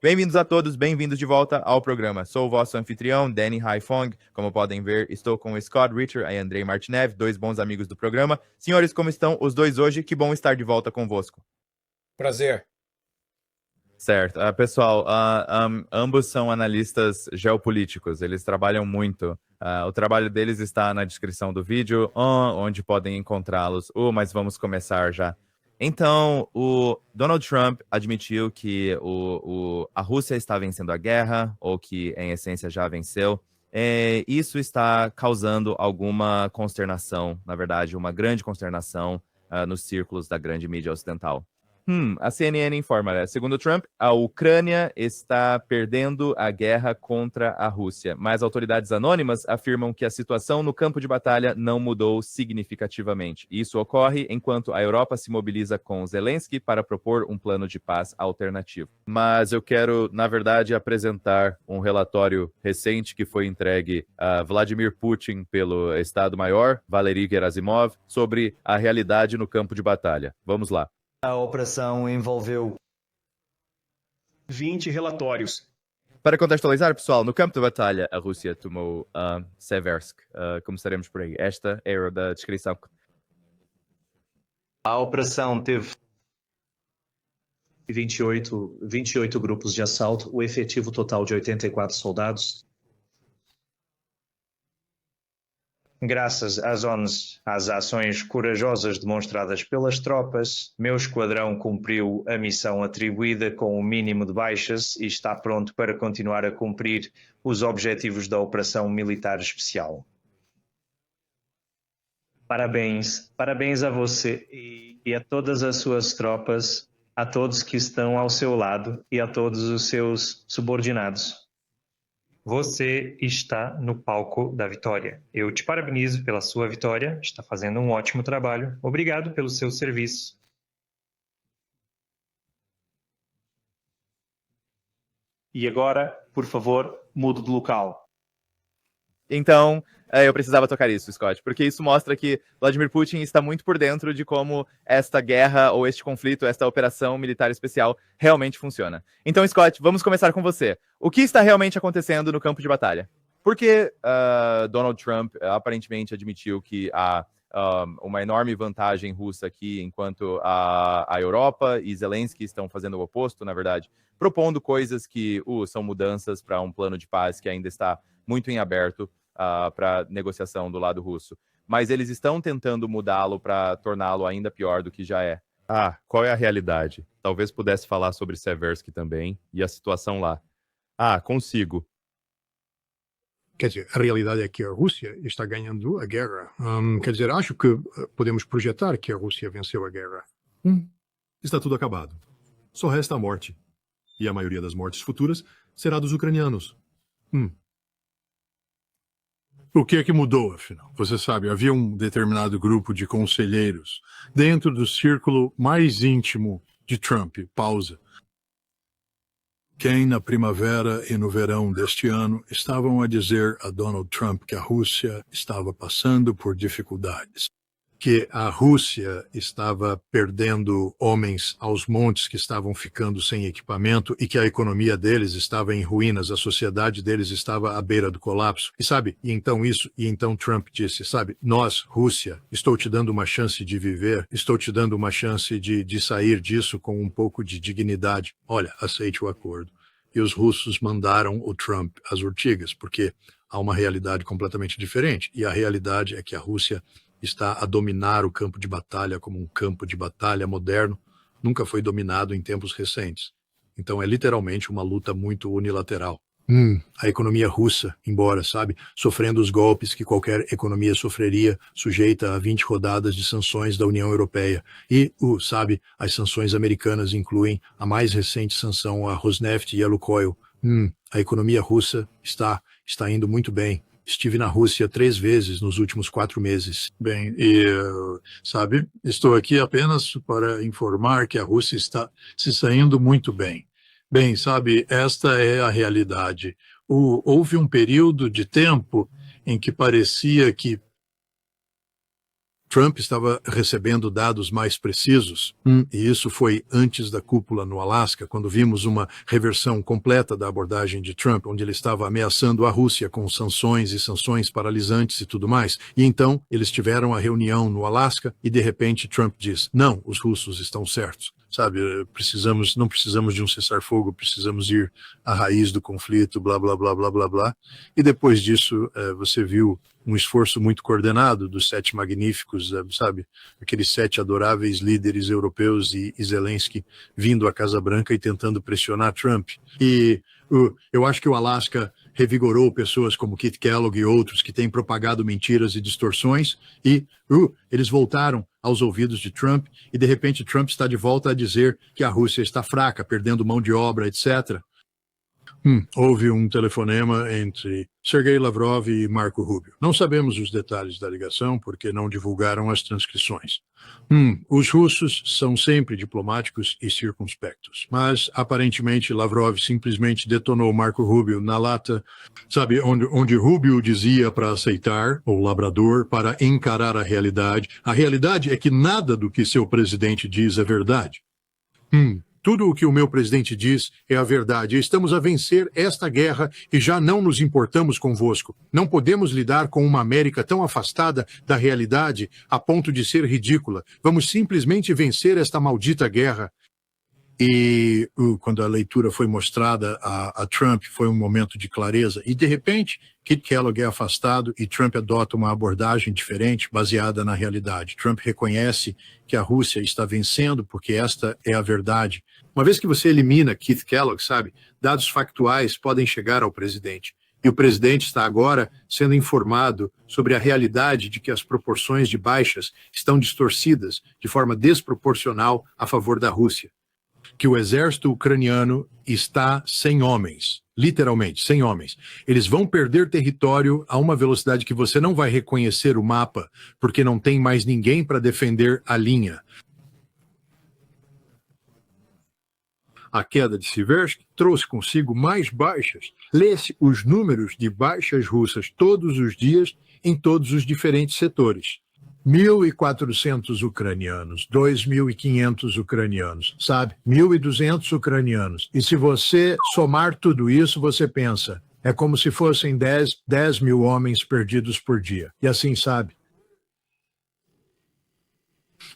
Bem-vindos a todos, bem-vindos de volta ao programa. Sou o vosso anfitrião, Danny Haifong. Como podem ver, estou com o Scott Richer e Andrei Martinev, dois bons amigos do programa. Senhores, como estão os dois hoje? Que bom estar de volta convosco. Prazer. Certo. Pessoal, ambos são analistas geopolíticos, eles trabalham muito. O trabalho deles está na descrição do vídeo, onde podem encontrá-los. Mas vamos começar já. Então, o Donald Trump admitiu que a Rússia está vencendo a guerra, ou que, em essência, já venceu. Isso está causando alguma consternação, na verdade, uma grande consternação nos círculos da grande mídia ocidental. A CNN informa, né? Segundo Trump, a Ucrânia está perdendo a guerra contra a Rússia, mas autoridades anônimas afirmam que a situação no campo de batalha não mudou significativamente. Isso ocorre enquanto a Europa se mobiliza com Zelensky para propor um plano de paz alternativo. Mas eu quero, na verdade, apresentar um relatório recente que foi entregue a Vladimir Putin pelo Estado-Maior, Valery Gerasimov, sobre a realidade no campo de batalha. Vamos lá. A operação envolveu 20 relatórios. Para contextualizar, pessoal, no campo de batalha, a Rússia tomou Seversk. Começaremos por aí. Esta era da descrição. A operação teve 28 grupos de assalto, o efetivo total de 84 soldados. Graças às ações corajosas demonstradas pelas tropas, meu esquadrão cumpriu a missão atribuída com o mínimo de baixas e está pronto para continuar a cumprir os objetivos da Operação Militar Especial. Parabéns a você e a todas as suas tropas, a todos que estão ao seu lado e a todos os seus subordinados. Você está no palco da vitória. Eu te parabenizo pela sua vitória, está fazendo um ótimo trabalho. Obrigado pelo seu serviço. E agora, por favor, mude de local. Então, eu precisava tocar isso, Scott, porque isso mostra que Vladimir Putin está muito por dentro de como esta guerra ou este conflito, esta operação militar especial realmente funciona. Então, Scott, vamos começar com você. O que está realmente acontecendo no campo de batalha? Porque Donald Trump aparentemente admitiu que há uma enorme vantagem russa aqui, enquanto a Europa e Zelensky estão fazendo o oposto, na verdade, propondo coisas que são mudanças para um plano de paz que ainda está muito em aberto para negociação do lado russo. Mas eles estão tentando mudá-lo para torná-lo ainda pior do que já é. Qual é a realidade? Talvez pudesse falar sobre Seversk também e a situação lá. Consigo. Quer dizer, a realidade é que a Rússia está ganhando a guerra. Quer dizer, acho que podemos projetar que a Rússia venceu a guerra. Está tudo acabado. Só resta a morte. E a maioria das mortes futuras será dos ucranianos. O que é que mudou, afinal? Você sabe, havia um determinado grupo de conselheiros dentro do círculo mais íntimo de Trump. Pausa. Quem na primavera e no verão deste ano estavam a dizer a Donald Trump que a Rússia estava passando por dificuldades, que a Rússia estava perdendo homens aos montes, que estavam ficando sem equipamento e que a economia deles estava em ruínas, a sociedade deles estava à beira do colapso. E então Trump disse, nós, Rússia, estou te dando uma chance de viver, estou te dando uma chance de sair disso com um pouco de dignidade. Olha, aceite o acordo. E os russos mandaram o Trump às urtigas, porque há uma realidade completamente diferente. E a realidade é que a Rússia está a dominar o campo de batalha como um campo de batalha moderno, nunca foi dominado em tempos recentes. Então é literalmente uma luta muito unilateral. A economia russa, embora, sofrendo os golpes que qualquer economia sofreria, sujeita a 20 rodadas de sanções da União Europeia. E, as sanções americanas incluem a mais recente sanção a Rosneft e a Lukoil. A economia russa está indo muito bem. Estive na Rússia 3 vezes nos últimos 4 meses. Bem, estou aqui apenas para informar que a Rússia está se saindo muito bem. Bem, esta é a realidade. Houve um período de tempo em que parecia que Trump estava recebendo dados mais precisos, e isso foi antes da cúpula no Alasca, quando vimos uma reversão completa da abordagem de Trump, onde ele estava ameaçando a Rússia com sanções e sanções paralisantes e tudo mais. E então eles tiveram a reunião no Alasca e de repente Trump diz: não, os russos estão certos. Sabe, não precisamos de um cessar-fogo, precisamos ir à raiz do conflito, blá, blá, blá, blá, blá, blá. E depois disso, você viu um esforço muito coordenado dos 7 magníficos, sabe, aqueles 7 adoráveis líderes europeus e Zelensky vindo à Casa Branca e tentando pressionar Trump. E eu acho que o Alasca revigorou pessoas como Keith Kellogg e outros que têm propagado mentiras e distorções, e eles voltaram aos ouvidos de Trump, e de repente Trump está de volta a dizer que a Rússia está fraca, perdendo mão de obra, etc. Houve um telefonema entre Sergei Lavrov e Marco Rubio. Não sabemos os detalhes da ligação porque não divulgaram as transcrições. Os russos são sempre diplomáticos e circunspectos, mas aparentemente Lavrov simplesmente detonou Marco Rubio na lata, sabe, onde Rubio dizia para aceitar, ou Labrador, para encarar a realidade. A realidade é que nada do que seu presidente diz é verdade. Tudo o que o meu presidente diz é a verdade. Estamos a vencer esta guerra e já não nos importamos convosco. Não podemos lidar com uma América tão afastada da realidade a ponto de ser ridícula. Vamos simplesmente vencer esta maldita guerra. E quando a leitura foi mostrada a Trump, foi um momento de clareza. E, de repente, Keith Kellogg é afastado e Trump adota uma abordagem diferente, baseada na realidade. Trump reconhece que a Rússia está vencendo, porque esta é a verdade. Uma vez que você elimina Keith Kellogg, sabe, dados factuais podem chegar ao presidente. E o presidente está agora sendo informado sobre a realidade de que as proporções de baixas estão distorcidas de forma desproporcional a favor da Rússia. Que o exército ucraniano está sem homens, literalmente, sem homens. Eles vão perder território a uma velocidade que você não vai reconhecer o mapa, porque não tem mais ninguém para defender a linha. A queda de Siversky trouxe consigo mais baixas. Lê-se os números de baixas russas todos os dias em todos os diferentes setores. 1.400 ucranianos, 2.500 ucranianos, sabe? 1.200 ucranianos. E se você somar tudo isso, você pensa, é como se fossem 10 mil homens perdidos por dia. E assim, sabe?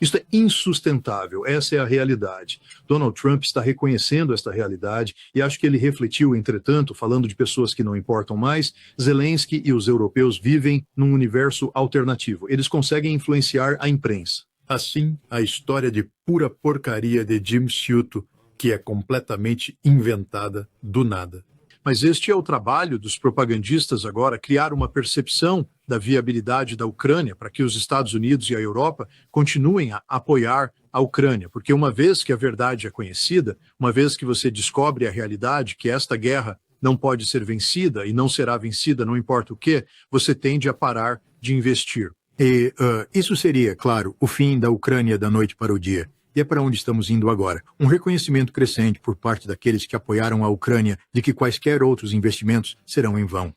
Isso é insustentável, essa é a realidade. Donald Trump está reconhecendo esta realidade e acho que ele refletiu, entretanto, falando de pessoas que não importam mais, Zelensky e os europeus vivem num universo alternativo. Eles conseguem influenciar a imprensa. Assim, a história de pura porcaria de Jim Sciutto, que é completamente inventada do nada. Mas este é o trabalho dos propagandistas agora, criar uma percepção da viabilidade da Ucrânia para que os Estados Unidos e a Europa continuem a apoiar a Ucrânia. Porque uma vez que a verdade é conhecida, uma vez que você descobre a realidade, que esta guerra não pode ser vencida e não será vencida, não importa o que, você tende a parar de investir. E isso seria, claro, o fim da Ucrânia da noite para o dia. E é para onde estamos indo agora. Um reconhecimento crescente por parte daqueles que apoiaram a Ucrânia de que quaisquer outros investimentos serão em vão.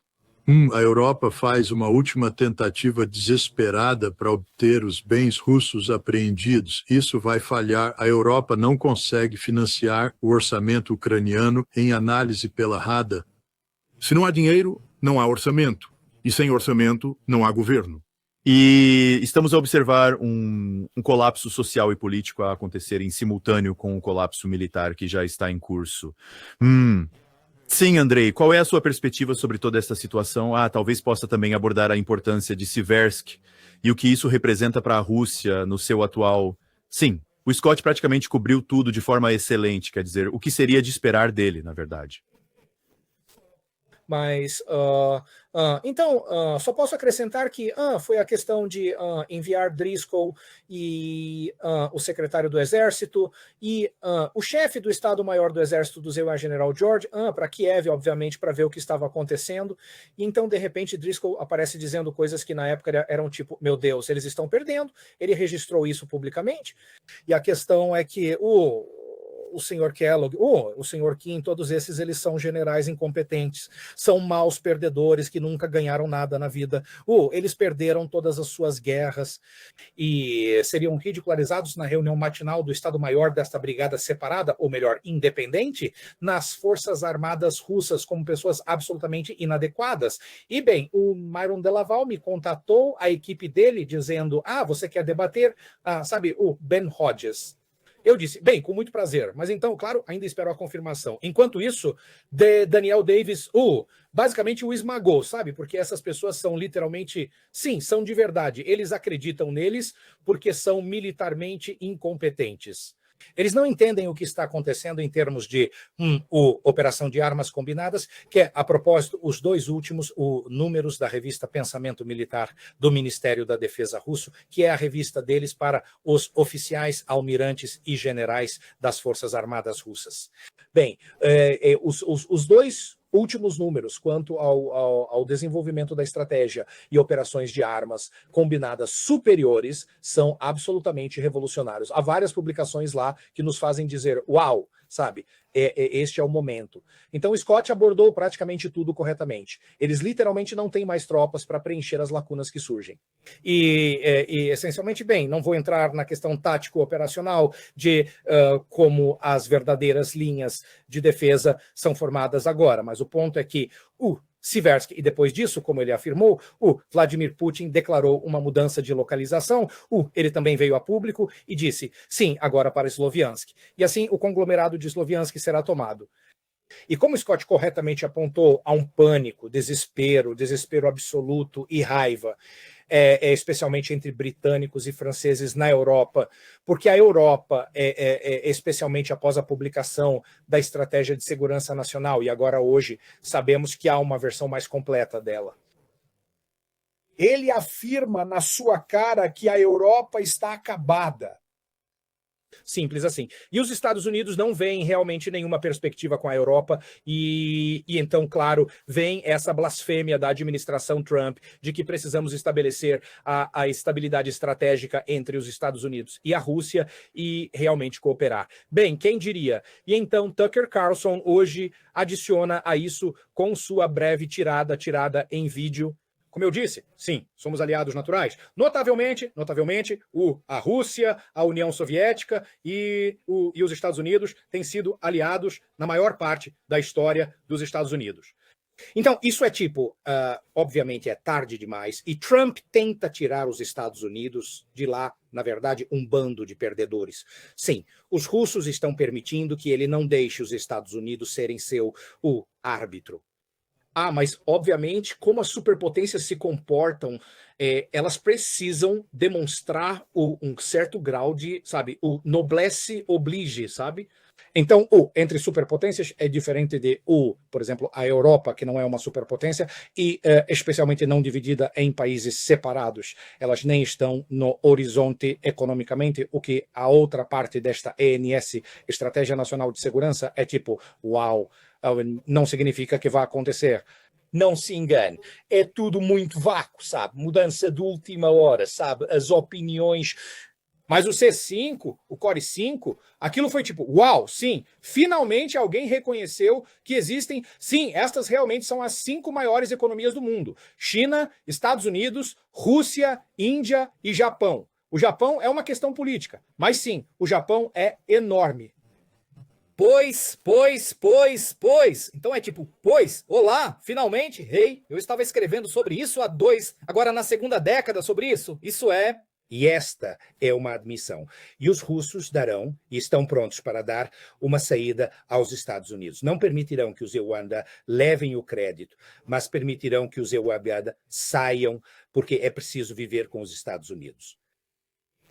A Europa faz uma última tentativa desesperada para obter os bens russos apreendidos. Isso vai falhar. A Europa não consegue financiar o orçamento ucraniano em análise pela Rada. Se não há dinheiro, não há orçamento. E sem orçamento, não há governo. E estamos a observar um colapso social e político a acontecer em simultâneo com o colapso militar que já está em curso. Sim, Andrei, qual é a sua perspectiva sobre toda essa situação? Talvez possa também abordar a importância de Siversky e o que isso representa para a Rússia no seu atual... Sim, o Scott praticamente cobriu tudo de forma excelente, quer dizer, o que seria de esperar dele, na verdade. Mas, então, só posso acrescentar que foi a questão de enviar Driscoll e o secretário do Exército e o chefe do Estado-Maior do Exército do General George para Kiev, obviamente, para ver o que estava acontecendo. E então, de repente, Driscoll aparece dizendo coisas que na época eram tipo, meu Deus, eles estão perdendo. Ele registrou isso publicamente. E a questão é que o o senhor Kellogg, o senhor Kim, todos esses eles são generais incompetentes, são maus perdedores que nunca ganharam nada na vida. Eles perderam todas as suas guerras e seriam ridicularizados na reunião matinal do Estado-Maior desta brigada separada, ou melhor, independente, nas Forças Armadas Russas como pessoas absolutamente inadequadas. E bem, o Myron Delaval me contatou, a equipe dele, dizendo, você quer debater? Sabe, o Ben Hodges. Eu disse, bem, com muito prazer, mas então, claro, ainda espero a confirmação. Enquanto isso, Daniel Davis, basicamente o esmagou, sabe? Porque essas pessoas são literalmente, sim, são de verdade. Eles acreditam neles porque são militarmente incompetentes. Eles não entendem o que está acontecendo em termos de operação de armas combinadas, que é, a propósito, os dois últimos números da revista Pensamento Militar do Ministério da Defesa russo, que é a revista deles para os oficiais, almirantes e generais das Forças Armadas russas. Bem, os dois últimos números quanto ao desenvolvimento da estratégia e operações de armas combinadas superiores são absolutamente revolucionários. Há várias publicações lá que nos fazem dizer, uau, sabe, este é o momento. Então o Scott abordou praticamente tudo corretamente. Eles literalmente não têm mais tropas para preencher as lacunas que surgem. E essencialmente, bem, não vou entrar na questão tático-operacional de como as verdadeiras linhas de defesa são formadas agora, mas o ponto é que Siversky, e depois disso, como ele afirmou, o Vladimir Putin declarou uma mudança de localização, ele também veio a público e disse, sim, agora para Sloviansk. E assim o conglomerado de Sloviansk será tomado. E como Scott corretamente apontou, há um pânico, desespero absoluto e raiva, especialmente entre britânicos e franceses na Europa, porque a Europa, especialmente após a publicação da Estratégia de Segurança Nacional, e agora hoje sabemos que há uma versão mais completa dela. Ele afirma na sua cara que a Europa está acabada. Simples assim. E os Estados Unidos não veem realmente nenhuma perspectiva com a Europa e então, claro, vem essa blasfêmia da administração Trump de que precisamos estabelecer a estabilidade estratégica entre os Estados Unidos e a Rússia e realmente cooperar. Bem, quem diria? E então Tucker Carlson hoje adiciona a isso com sua breve tirada em vídeo. Como eu disse, sim, somos aliados naturais. Notavelmente, a Rússia, a União Soviética e os Estados Unidos têm sido aliados na maior parte da história dos Estados Unidos. Então, isso é obviamente é tarde demais, e Trump tenta tirar os Estados Unidos de lá, na verdade, um bando de perdedores. Sim, os russos estão permitindo que ele não deixe os Estados Unidos serem o árbitro. Mas, obviamente, como as superpotências se comportam, elas precisam demonstrar um certo grau de, sabe, o noblesse oblige, sabe? Então, entre superpotências é diferente de, por exemplo, a Europa, que não é uma superpotência, e especialmente não dividida em países separados. Elas nem estão no horizonte economicamente, o que a outra parte desta ENS, Estratégia Nacional de Segurança, é tipo, uau, não significa que vai acontecer. Não se engane, é tudo muito vácuo, sabe? Mudança de última hora, sabe? As opiniões. Mas o C5, o Core 5, aquilo foi tipo, uau, sim, finalmente alguém reconheceu que existem, sim, estas realmente são as 5 maiores economias do mundo. China, Estados Unidos, Rússia, Índia e Japão. O Japão é uma questão política, mas sim, o Japão é enorme. Pois. Então é tipo, olá, finalmente, eu estava escrevendo sobre isso agora na segunda década sobre isso. Isso é... E esta é uma admissão. E os russos darão, e estão prontos para dar, uma saída aos Estados Unidos. Não permitirão que os Ewanda levem o crédito, mas permitirão que os Ewanda saiam, porque é preciso viver com os Estados Unidos.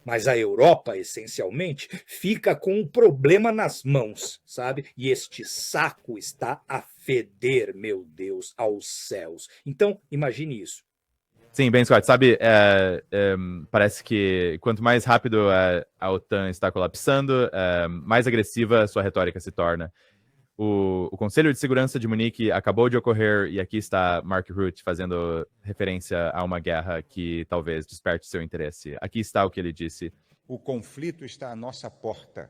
Mas a Europa, essencialmente, fica com um problema nas mãos, sabe? E este saco está a feder, meu Deus, aos céus. Então, imagine isso. Sim, Ben Scott, sabe, parece que quanto mais rápido a OTAN está colapsando, mais agressiva sua retórica se torna. O Conselho de Segurança de Munique acabou de ocorrer e aqui está Mark Rutte fazendo referência a uma guerra que talvez desperte seu interesse. Aqui está o que ele disse. O conflito está à nossa porta.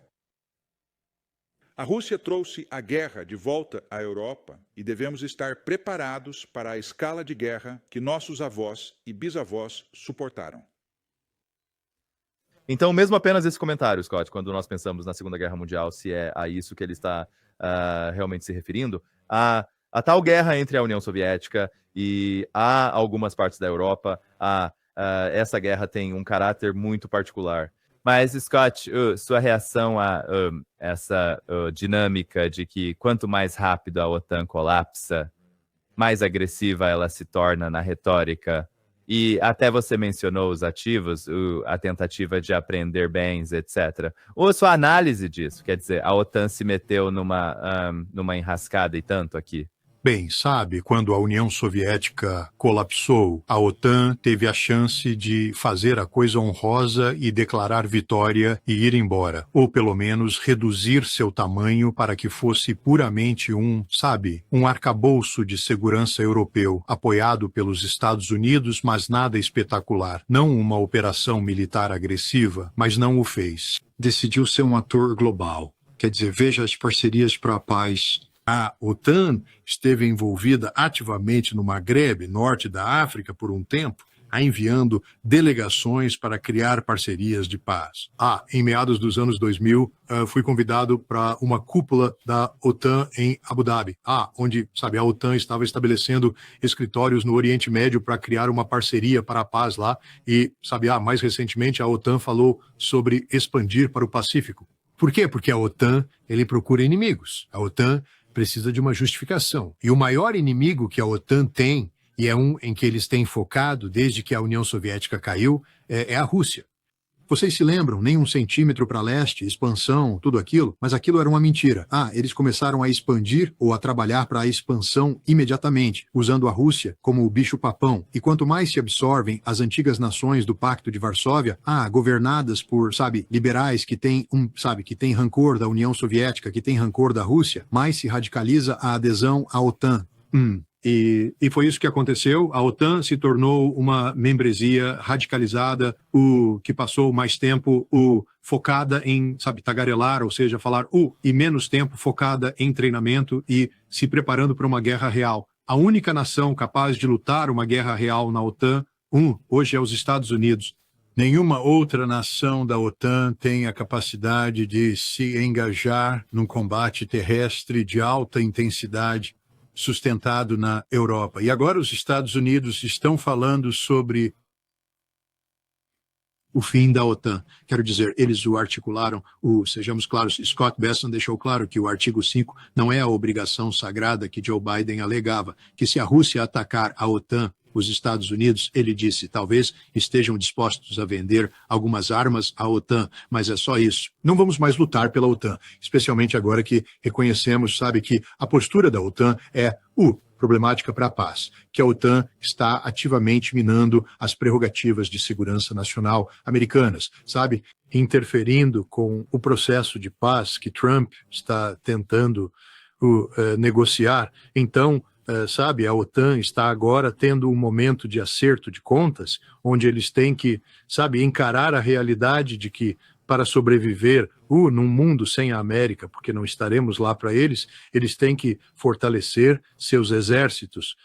A Rússia trouxe a guerra de volta à Europa e devemos estar preparados para a escala de guerra que nossos avós e bisavós suportaram. Então, mesmo apenas esse comentário, Scott, quando nós pensamos na Segunda Guerra Mundial, se é a isso que ele está realmente se referindo, a tal guerra entre a União Soviética e algumas partes da Europa, essa guerra tem um caráter muito particular. Mas, Scott, sua reação a essa dinâmica de que quanto mais rápido a OTAN colapsa, mais agressiva ela se torna na retórica, e até você mencionou os ativos, a tentativa de apreender bens, etc. Ou sua análise disso, quer dizer, a OTAN se meteu numa enrascada e tanto aqui? Bem, sabe, quando a União Soviética colapsou, a OTAN teve a chance de fazer a coisa honrosa e declarar vitória e ir embora, ou pelo menos reduzir seu tamanho para que fosse puramente um arcabouço de segurança europeu, apoiado pelos Estados Unidos, mas nada espetacular. Não uma operação militar agressiva, mas não o fez. Decidiu ser um ator global. Quer dizer, veja as parcerias para a paz. A OTAN esteve envolvida ativamente no Maghreb, norte da África, por um tempo, enviando delegações para criar parcerias de paz. Em meados dos anos 2000, fui convidado para uma cúpula da OTAN em Abu Dhabi, onde, a OTAN estava estabelecendo escritórios no Oriente Médio para criar uma parceria para a paz lá, e, mais recentemente a OTAN falou sobre expandir para o Pacífico. Por quê? Porque a OTAN, ele procura inimigos. A OTAN precisa de uma justificação. E o maior inimigo que a OTAN tem, e é um em que eles têm focado desde que a União Soviética caiu, é a Rússia. Vocês se lembram? Nem 1 centímetro para leste, expansão, tudo aquilo, mas aquilo era uma mentira. Eles começaram a expandir ou a trabalhar para a expansão imediatamente, usando a Rússia como o bicho-papão. E quanto mais se absorvem as antigas nações do Pacto de Varsóvia, governadas por, liberais que têm que têm rancor da União Soviética, que têm rancor da Rússia, mais se radicaliza a adesão à OTAN. E foi isso que aconteceu. A OTAN se tornou uma membresia radicalizada, que passou mais tempo focada em, tagarelar, ou seja, falar e menos tempo focada em treinamento e se preparando para uma guerra real. A única nação capaz de lutar uma guerra real na OTAN, hoje é os Estados Unidos. Nenhuma outra nação da OTAN tem a capacidade de se engajar num combate terrestre de alta intensidade, sustentado na Europa. E agora os Estados Unidos estão falando sobre o fim da OTAN. Quero dizer, eles o articularam, sejamos claros, Scott Bessent deixou claro que o artigo 5 não é a obrigação sagrada que Joe Biden alegava, que se a Rússia atacar a OTAN, os Estados Unidos, ele disse, talvez estejam dispostos a vender algumas armas à OTAN, mas é só isso. Não vamos mais lutar pela OTAN, especialmente agora que reconhecemos, que a postura da OTAN é problemática para a paz, que a OTAN está ativamente minando as prerrogativas de segurança nacional americanas, interferindo com o processo de paz que Trump está tentando negociar. Então, a OTAN está agora tendo um momento de acerto de contas, onde eles têm que, encarar a realidade de que, para sobreviver num mundo sem a América, porque não estaremos lá para eles têm que fortalecer seus exércitos,